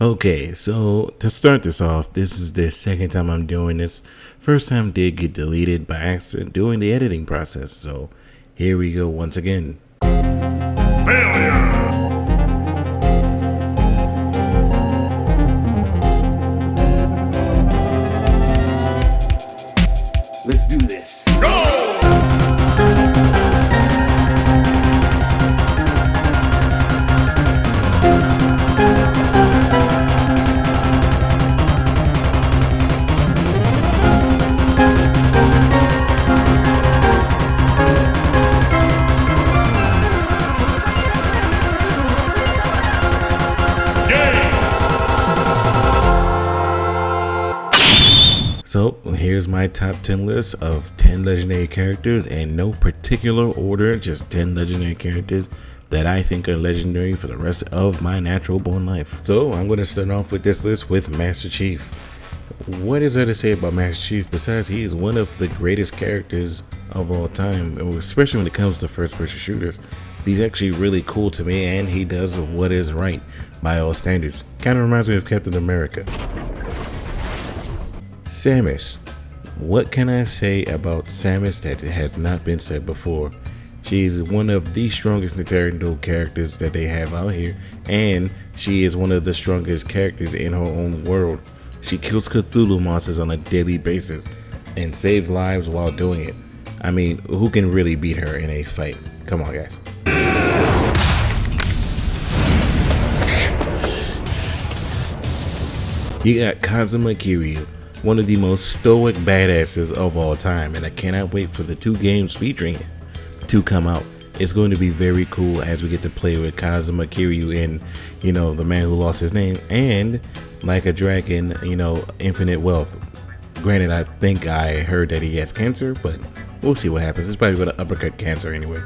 Okay, so to start this off, this is the second time I'm doing this. First time did get deleted by accident during the editing process, so here we go once again. Failure! Let's do this. Go! So here's my top 10 list of 10 legendary characters in no particular order, just 10 legendary characters that I think are legendary for the rest of my natural born life. So I'm going to start off with this list with Master Chief. What is there to say about Master Chief besides he is one of the greatest characters of all time, especially when it comes to first person shooters. He's actually really cool to me and he does what is right by all standards. Kind of reminds me of Captain America. Samus. What can I say about Samus that has not been said before? She's one of the strongest Nintendo characters that they have out here, and she is one of the strongest characters in her own world. She kills Cthulhu monsters on a daily basis and saves lives while doing it. I mean, who can really beat her in a fight? Come on, guys. You got Kazuma Kiryu, one of the most stoic badasses of all time, and I cannot wait for the 2 games featuring him to come out. It's going to be very cool as we get to play with Kazuma Kiryu in, The Man Who Lost His Name, and Like a Dragon, Infinite Wealth. Granted, I think I heard that he has cancer, but we'll see what happens. It's probably going to uppercut cancer anyway.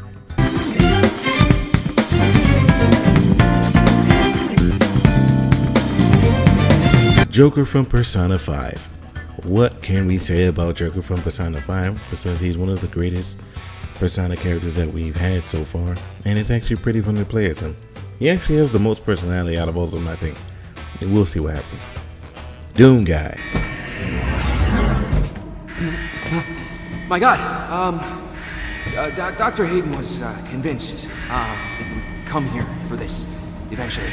Joker from Persona 5. What can we say about Joker from Persona 5 besides he's one of the greatest Persona characters that we've had so far, and it's actually pretty fun to play as him. He actually has the most personality out of all of them, I think. And we'll see what happens. Doom Guy. My God, Dr. Hayden was convinced that we would come here for this eventually.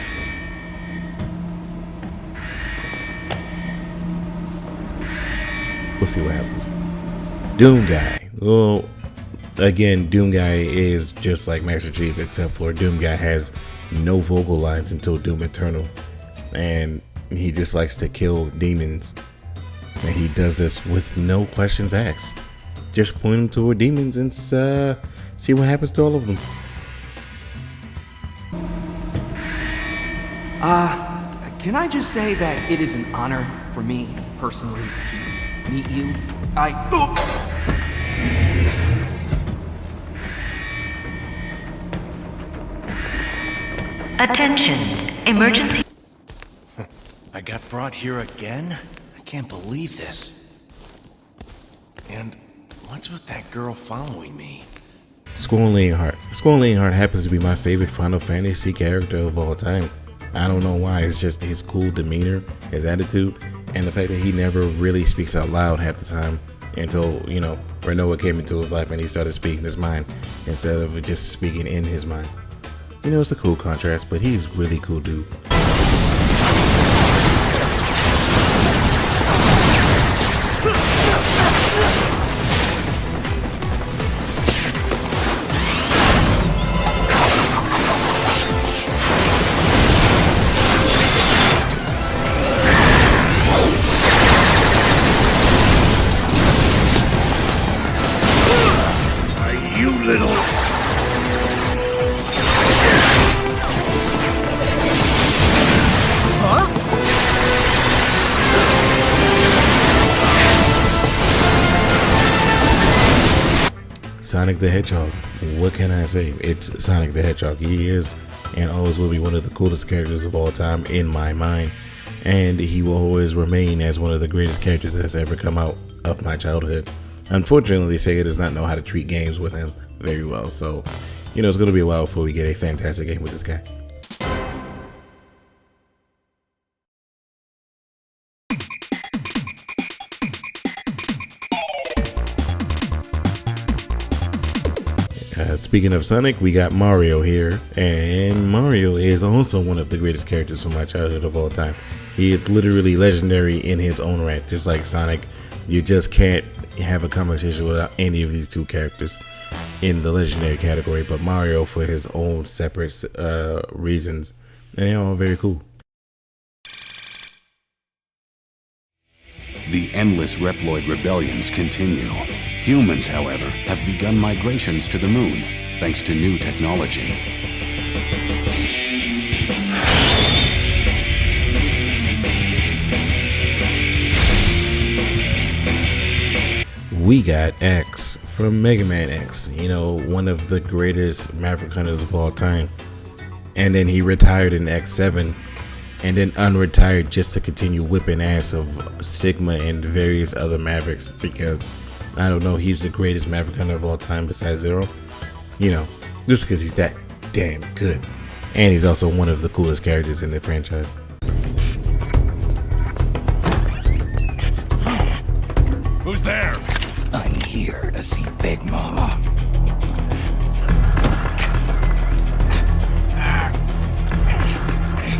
We'll see what happens. Doom Guy. Well, again, Doom Guy is just like Master Chief, except for Doom Guy has no vocal lines until Doom Eternal. And he just likes to kill demons. And he does this with no questions asked. Just point him toward demons and see what happens to all of them. Can I just say that it is an honor for me personally to meet you? Attention, emergency. I got brought here again? I can't believe this. And what's with that girl following me? Squall Leonhardt. Squall Leonhardt happens to be my favorite Final Fantasy character of all time. I don't know why, it's just his cool demeanor, his attitude, and the fact that he never really speaks out loud half the time until, Renoa came into his life and he started speaking his mind instead of just speaking in his mind. It's a cool contrast, but he's really cool dude. You little... Sonic the Hedgehog. What can I say? It's Sonic the Hedgehog. He is and always will be one of the coolest characters of all time in my mind. And he will always remain as one of the greatest characters that's ever come out of my childhood. Unfortunately, Sega does not know how to treat games with him very well. So, it's going to be a while before we get a fantastic game with this guy. Speaking of Sonic, we got Mario here, and Mario is also one of the greatest characters from my childhood of all time. He is literally legendary in his own right, just like Sonic. You just can't have a conversation without any of these two characters in the legendary category, but Mario for his own separate reasons, and they're all very cool. The endless Reploid rebellions continue. Humans, however, have begun migrations to the moon, thanks to new technology. We got X from Mega Man X, you know, one of the greatest Maverick hunters of all time. And then he retired in X7, and then unretired just to continue whipping ass of Sigma and various other Mavericks, because I don't know, he's the greatest Maverick hunter of all time besides Zero, you know, just because he's that damn good. And he's also one of the coolest characters in the franchise. Who's there? I'm here to see Big Mama.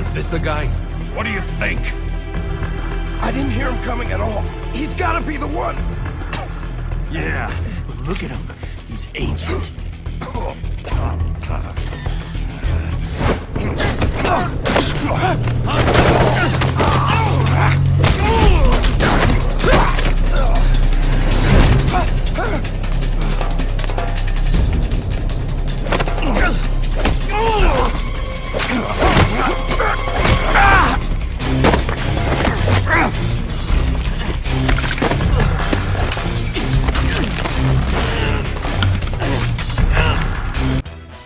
Is this the guy? What do you think? I didn't hear him coming at all. He's gotta be the one. Yeah, but look at him. He's ancient.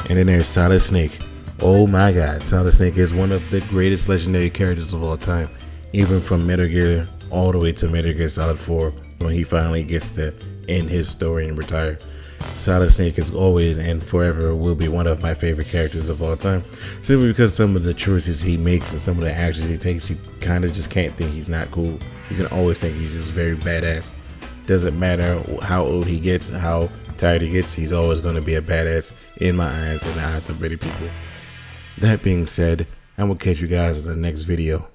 And then there's Solid Snake. Oh my god, Solid Snake is one of the greatest legendary characters of all time. Even from Metal Gear all the way to Metal Gear Solid 4, when he finally gets to end his story and retire. Solid Snake is always and forever will be one of my favorite characters of all time. Simply because some of the choices he makes and some of the actions he takes, you kind of just can't think he's not cool. You can always think he's just very badass. Doesn't matter how old he gets, how tired he gets, he's always going to be a badass in my eyes and the eyes of many people. That being said, I'm going to catch you guys in the next video.